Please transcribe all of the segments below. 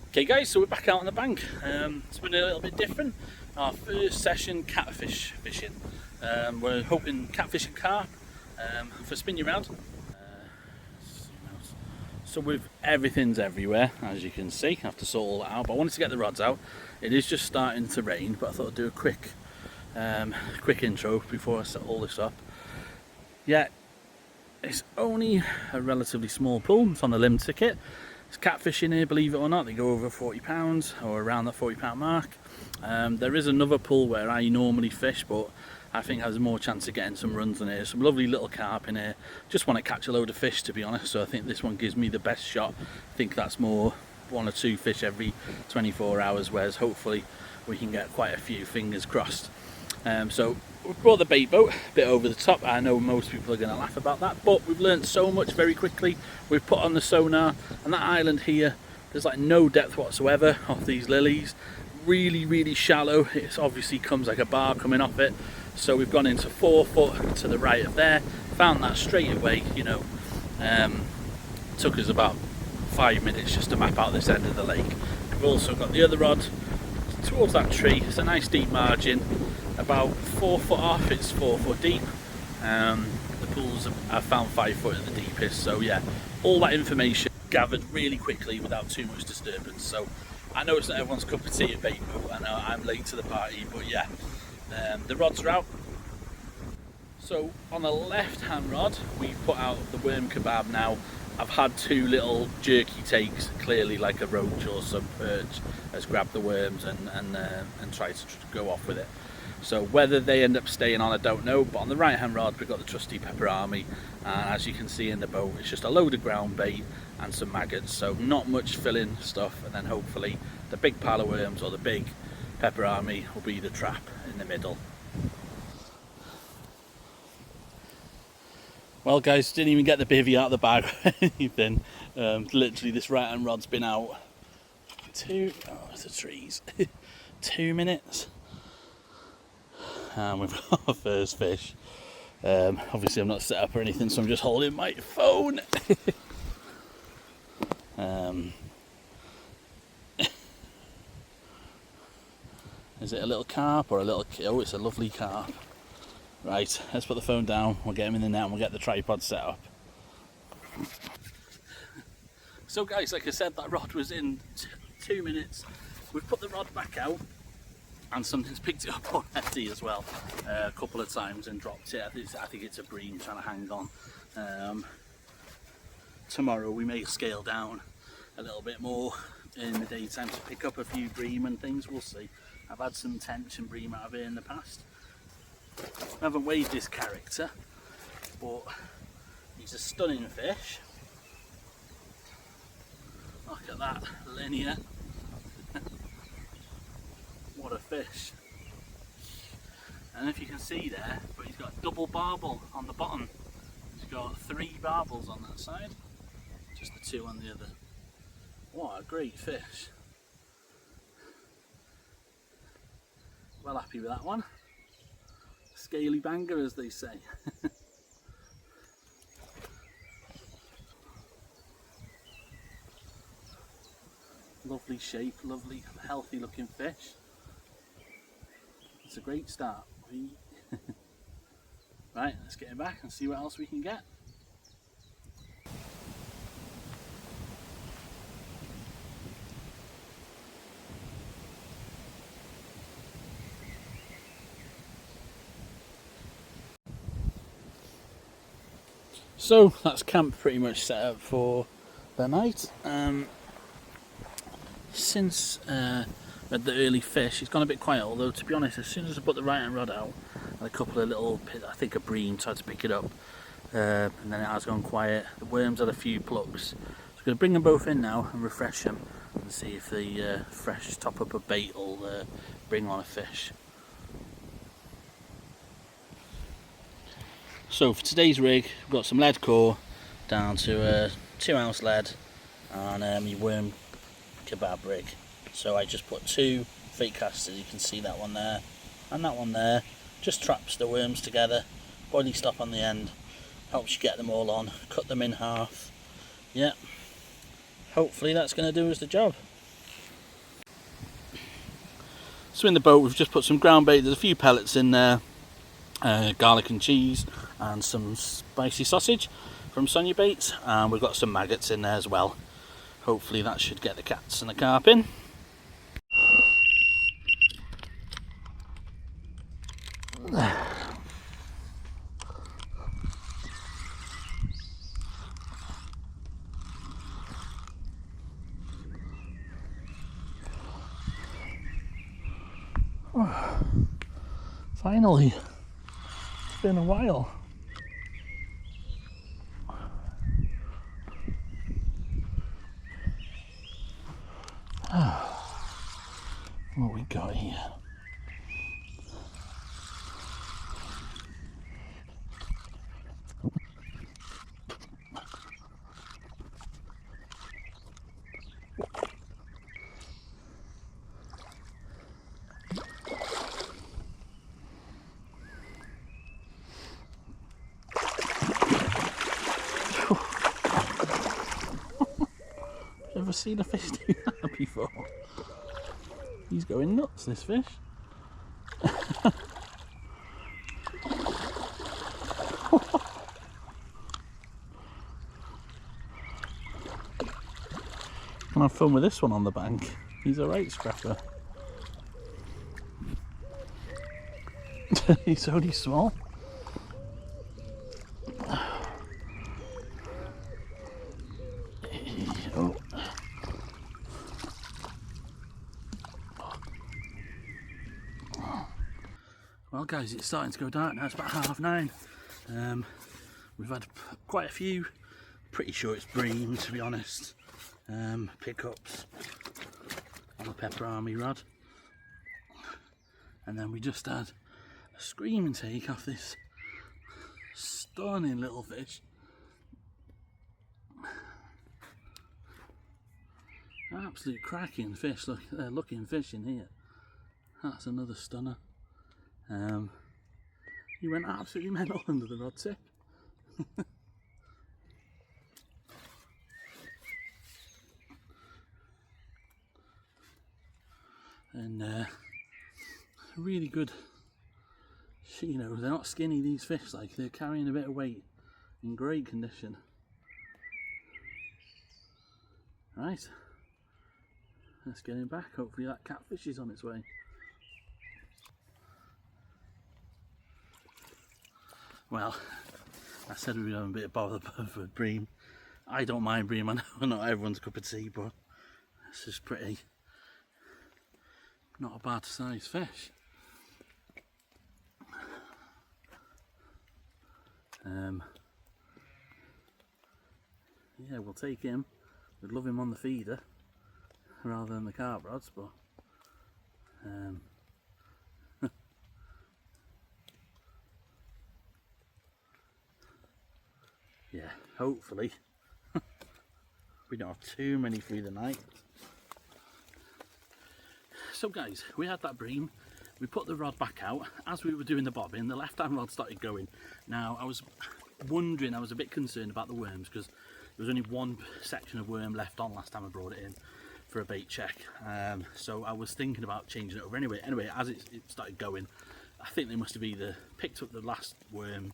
Okay guys, so we're back out on the bank. It's been a little bit different. Our first session catfish fishing. We're hoping catfish and carp for spin you round. So with everything's everywhere, as you can see. I have to sort all that out, but I wanted to get the rods out. It is just starting to rain, but I thought I'd do a quick intro before I set all this up. Yeah, it's only a relatively small pool. It's on the Lymm ticket. It's catfish in here, believe it or not. They go over £40 or around that £40 mark. There is another pool where I normally fish, but I think has more chance of getting some runs in here. Some lovely little carp in here. Just want to catch a load of fish, to be honest, so I think this one gives me the best shot. I think that's more 1 or 2 fish every 24 hours, whereas hopefully we can get quite a few, fingers crossed. So we brought the bait boat a bit over the top. I know most people are going to laugh about that, but we've learned so much very quickly. We've put on the sonar, and that island here, there's like no depth whatsoever off these lilies. Really shallow. It obviously comes like a bar coming off it. So we've gone into 4 foot to the right of there. Found that straight away, you know. Took us about 5 minutes just to map out this end of the lake. We've also got the other rod towards that tree. It's a nice deep margin. About 4 foot off, it's 4 foot deep. The pools I've found 5 foot at the deepest, so yeah, all that information gathered really quickly without too much disturbance. So I know it's not everyone's cup of tea at bait boat. I know I'm late to the party, but yeah, the rods are out. So on the left hand rod, we put out the worm kebab now. I've had 2 little jerky takes, clearly like a roach or some perch has grabbed the worms and tried to go off with it. So whether they end up staying on, I don't know, but on the right hand rod we've got the trusty Pepper Army, and as you can see in the boat, it's just a load of ground bait and some maggots, so not much filling stuff, and then hopefully the big pile of worms or the big Pepper Army will be the trap in the middle. Well guys, didn't even get the bivvy out of the bag or anything. Literally this right hand rod's been out 2 minutes. And we've got our first fish. Obviously I'm not set up or anything, so I'm just holding my phone. Is it a little carp or a little... Oh, it's a lovely carp. Right, let's put the phone down, we'll get him in the net and we'll get the tripod set up. So guys, like I said, that rod was in 2 minutes. We've put the rod back out, and something's picked it up already as well, a couple of times and dropped it. I think it's a bream trying to hang on. Tomorrow we may scale down a little bit more in the daytime to pick up a few bream and things, we'll see. I've had some tench and bream out of here in the past. I haven't weighed this character, but he's a stunning fish. Look at that linear. What a fish. And if you can see there, but he's got double barbel on the bottom. He's got 3 barbels on that side, just the 2 on the other. What a great fish. Well happy with that one. Scaly banger, as they say. Lovely shape, lovely healthy looking fish. It's a great start. Right, let's get him back and see what else we can get. So that's camp pretty much set up for the night. Since at the early fish, it's gone a bit quiet, although to be honest, as soon as I put the right hand rod out, and a couple of little, I think a bream tried to pick it up, and then it has gone quiet. The worms had a few plucks, so I'm going to bring them both in now and refresh them and see if the fresh top up of bait will bring on a fish. So for today's rig, we've got some lead core down to a 2-ounce lead and my worm kebab rig. So I just put 2 fake casters, you can see that one there and that one there, just traps the worms together, boilie stop on the end, helps you get them all on, cut them in half. Yeah, hopefully that's going to do us the job. So in the boat we've just put some ground bait, there's a few pellets in there, garlic and cheese and some spicy sausage from Sonia Baits, and we've got some maggots in there as well. Hopefully that should get the cats and the carp in. Finally, it's been a while. What we got here? Ever seen a fish do that before? He's going nuts, this fish. Can have fun with this one on the bank. He's a right scrapper. He's only small. Oh. Well guys, it's starting to go dark now, it's about 9:30. We've had quite a few, pretty sure it's bream to be honest, pickups on the Pepper Army rod. And then we just had a screaming take off this stunning little fish. Absolute cracking fish, looking fish in here. That's another stunner. He went absolutely mental under the rod tip. And really good, you know, they're not skinny, these fish, like they're carrying a bit of weight, in great condition. Right, let's get him back, hopefully that catfish is on its way. Well, I said we were having a bit of bother with bream. I don't mind bream, I know not everyone's cup of tea, but this is pretty, not a bad sized fish. Yeah, we'll take him. We'd love him on the feeder rather than the carp rods, but yeah, hopefully we don't have too many through the night. So guys, we had that bream, we put the rod back out. As we were doing the bobbing, the left hand rod started going. Now I was wondering, I was a bit concerned about the worms because there was only one section of worm left on last time I brought it in for a bait check. So I was thinking about changing it over anyway. As it started going, I think they must have either picked up the last worm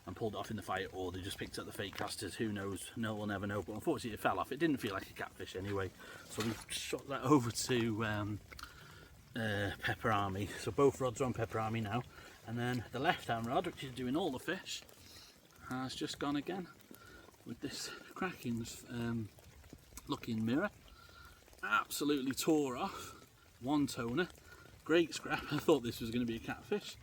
and pulled it off in the fight, or they just picked up the fake casters. Who knows? No one ever know. But unfortunately it fell off. It didn't feel like a catfish anyway, so we shot that over to Pepper Army. So both rods are on Pepper Army now, and then the left hand rod, which is doing all the fish, has just gone again with this cracking looking mirror. Absolutely tore off. One toner, great scrap. I thought this was going to be a catfish.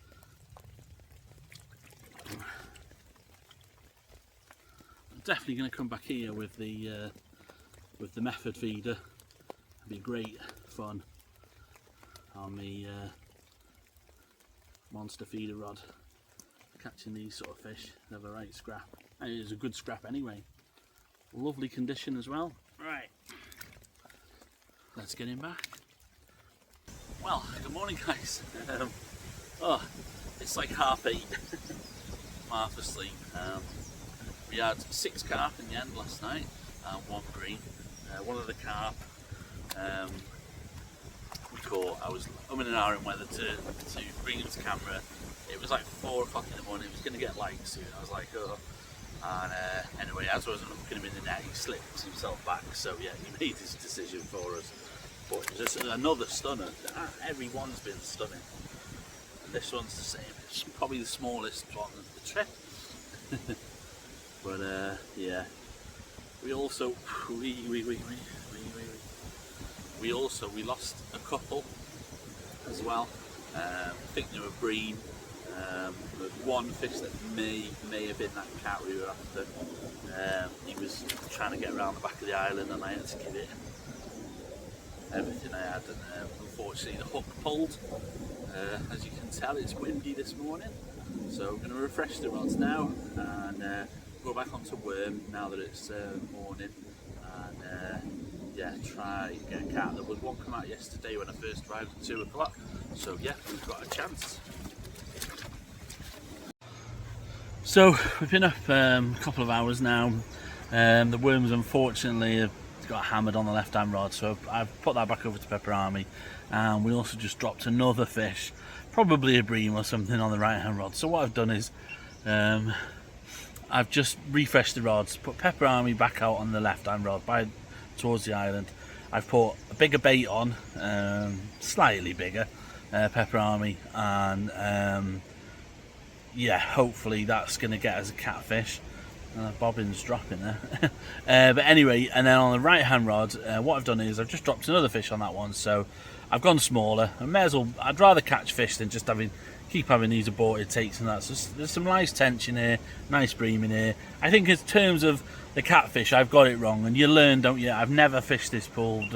I'm definitely going to come back here with the method feeder. It'll be great fun on the monster feeder rod, catching these sort of fish. They have a right scrap, and it is a good scrap anyway. Lovely condition as well. Right, let's get him back. Well, good morning guys. Oh, it's like 8:30. I'm half asleep. We had 6 carp in the end last night and 1 bream. One of the carp we caught. I was umming and ahhing whether to bring him to camera. It was like 4 o'clock in the morning. It was going to get light soon. I was like, oh. And anyway, as I was looking him in the net, he slipped himself back. So yeah, he made his decision for us. But it was just another stunner. Everyone's been stunning. And this one's the same. It's probably the smallest one of the trip. But yeah, we also we lost a couple as well. I think they were bream. But one fish that may have been that cat we were after. He was trying to get around the back of the island, and I had to give it everything I had, and unfortunately the hook pulled. As you can tell, it's windy this morning, so I'm going to refresh the rods now and go back onto worm now that it's morning, and yeah, try and get a cat. There was one come out yesterday when I first arrived at 2 o'clock, so yeah, we've got a chance. So we've been up a couple of hours now. The worms unfortunately have got hammered on the left hand rod, so I've put that back over to Pepper Army, and we also just dropped another fish, probably a bream or something, on the right hand rod. So what I've done is I've just refreshed the rods, put Pepper Army back out on the left hand rod towards the island. I've put a bigger bait on, slightly bigger Pepper Army, and yeah, hopefully that's going to get us a catfish. Bobbin's dropping there. But anyway, and then on the right hand rod, what I've done is I've just dropped another fish on that one, so I've gone smaller. I'd rather catch fish than just keep having these aborted takes and that. So there's some nice tension here, nice bream in here. I think in terms of the catfish, I've got it wrong, and you learn, don't you? I've never fished this pool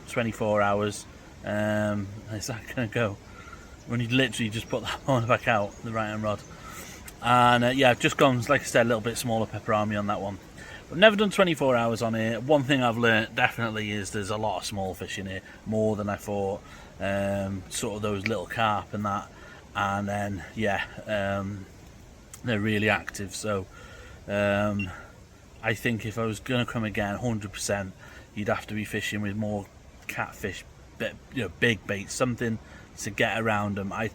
24 hours. Is that going to go? When you literally just put that one back out, the right hand rod. And yeah, I've just gone, like I said, a little bit smaller Pepper Army on that one. I've never done 24 hours on here. One thing I've learnt definitely is there's a lot of small fish in here, more than I thought. Sort of those little carp and that. And then yeah, they're really active. So I think if I was going to come again 100%, you'd have to be fishing with more catfish, big baits, something to get around them. I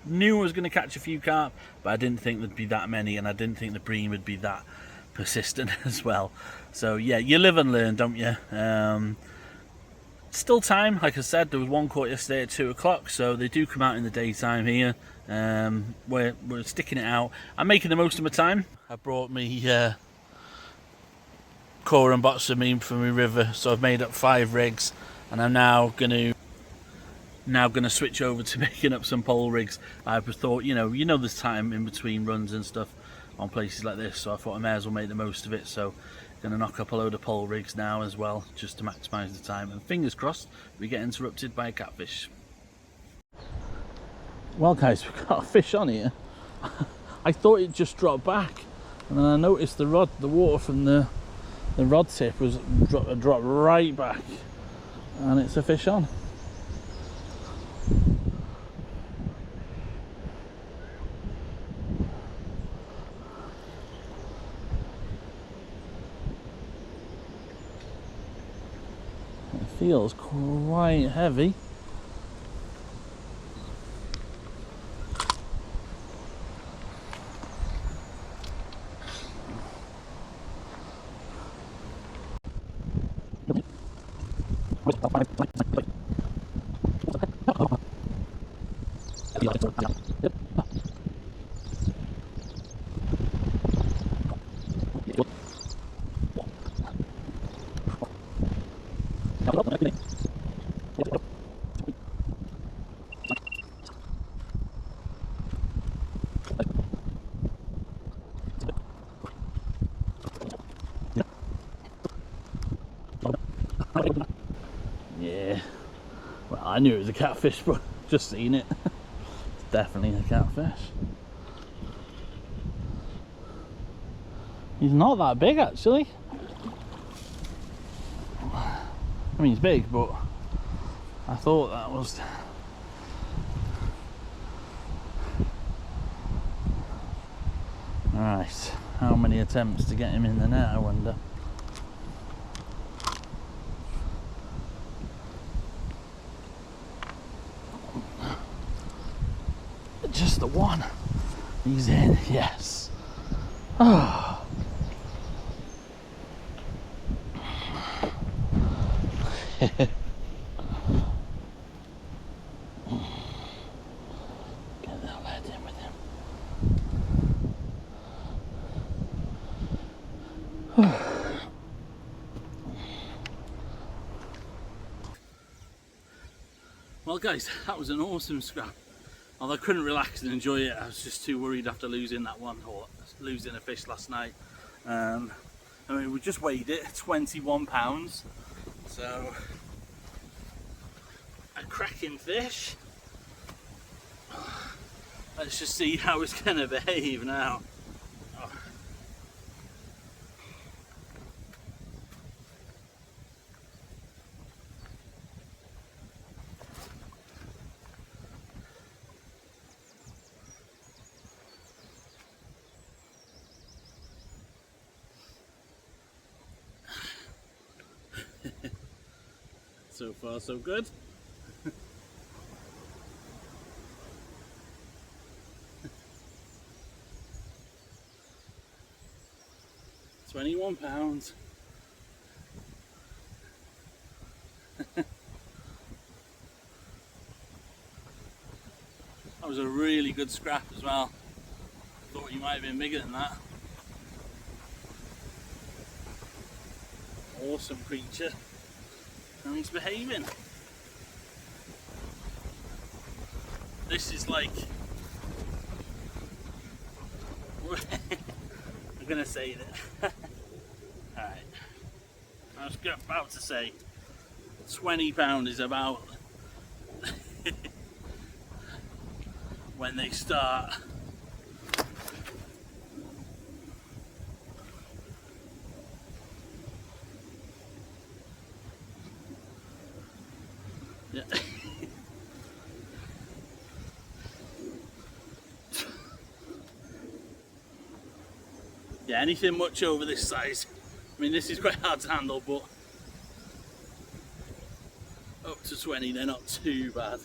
knew I was going to catch a few carp, but I didn't think there'd be that many, and I didn't think the bream would be that persistent as well. So yeah, you live and learn, don't you? Still time, like I said, there was one caught yesterday at 2 o'clock, so they do come out in the daytime here. We're sticking it out. I'm making the most of my time. I brought me core and box of meat from my river, so I've made up 5 rigs, and I'm now going to switch over to making up some pole rigs. I thought, you know there's time in between runs and stuff on places like this, so I thought I may as well make the most of it. So going to knock up a load of pole rigs now as well, just to maximise the time, and fingers crossed we get interrupted by a catfish. Well guys, we've got a fish on here. I thought it just dropped back, and then I noticed the water from the rod tip was dropped right back, and it's a fish on. Feels quite heavy. Yeah, well, I knew it was a catfish, but just seen it. It's definitely a catfish. He's not that big actually. I mean, he's big, but I thought that was... Right, how many attempts to get him in the net, I wonder. just the one. He's in, yes. Oh. Get that lead in with him. Well guys, that was an awesome scrap. Although I couldn't relax and enjoy it, I was just too worried after losing that one, or losing a fish last night. I mean, we just weighed it, 21 pounds. So, a cracking fish. Let's just see how it's going to behave now. So far so good. 21 pounds. That was a really good scrap as well. Thought you might have been bigger than that. Awesome creature. And he's behaving. This is like I'm gonna say that. Alright. I was about to say 20 pound is about when they start yeah. Yeah, anything much over this size. I mean, this is quite hard to handle, but up to 20, they're not too bad.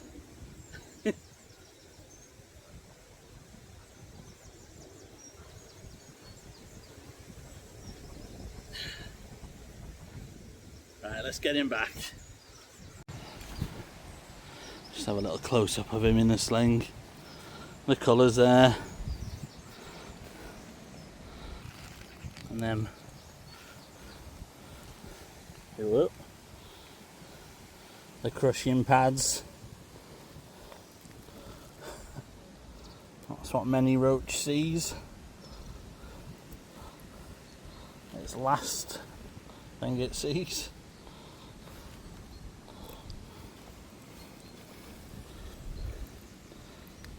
Right, let's get him back. Just have a little close-up of him in the sling. The colours there. And then the crushing pads. That's what many roach sees. Its last thing it sees.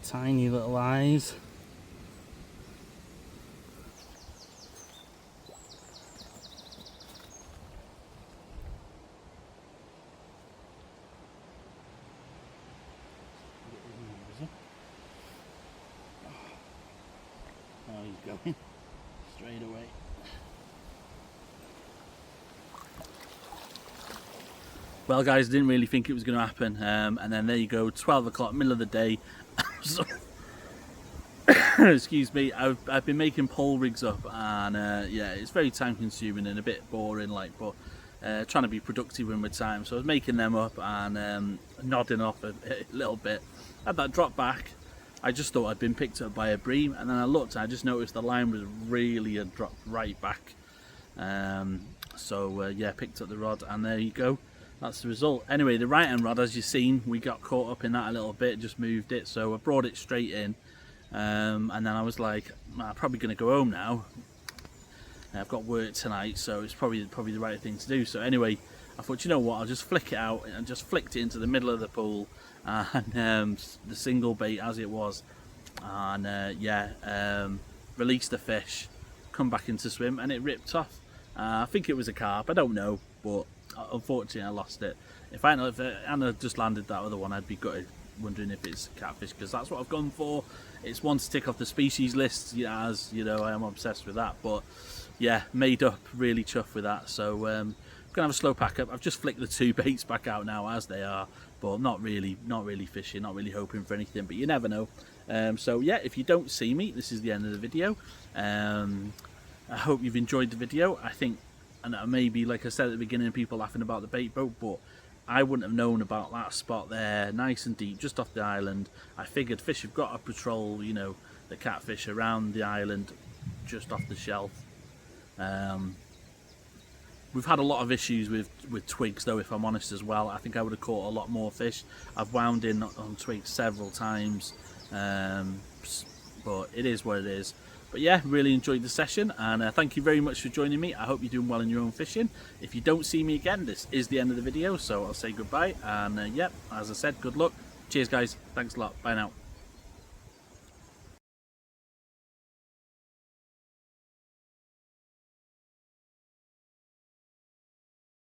Tiny little eyes. Oh, he's going straight away. Well guys, didn't really think it was going to happen, and then there you go, 12 o'clock, middle of the day. So, excuse me, I've been making pole rigs up, and yeah, it's very time consuming and a bit boring, like, but trying to be productive in my time. So I was making them up and nodding off a little bit. Had that drop back. I just thought I'd been picked up by a bream, and then I looked and I just noticed the line was really had dropped right back. So yeah, picked up the rod, and there you go. That's the result. Anyway, the right hand rod, as you've seen, we got caught up in that a little bit, just moved it, so I brought it straight in, and then I was like, I'm probably going to go home now. I've got work tonight, so it's probably the right thing to do. So anyway, I thought, you know what, I'll just flick it out, and just flicked it into the middle of the pool, and the single bait as it was, and yeah, released the fish, come back into swim, and it ripped off. I think it was a carp, I don't know, but unfortunately I lost it. If Anna just landed that other one, I'd be gutted, wondering if it's catfish, because that's what I've gone for. It's one to tick off the species list, yeah, as you know, I am obsessed with that. But yeah, made up, really chuffed with that. So gonna have a slow pack up. I've just flicked the two baits back out now as they are, but not really fishing, not really hoping for anything, but you never know. So yeah, if you don't see me, this is the end of the video. I hope you've enjoyed the video. I think, and maybe like I said at the beginning, people laughing about the bait boat, but I wouldn't have known about that spot there, nice and deep, just off the island. I figured fish have got to patrol, you know, the catfish around the island, just off the shelf. We've had a lot of issues with twigs though, if I'm honest as well. I think I would have caught a lot more fish. I've wound in on twigs several times, but it is what it is. But yeah, really enjoyed the session, and thank you very much for joining me. I hope you're doing well in your own fishing. If you don't see me again, this is the end of the video, so I'll say goodbye, and yeah, as I said, good luck. Cheers guys, thanks a lot, bye now.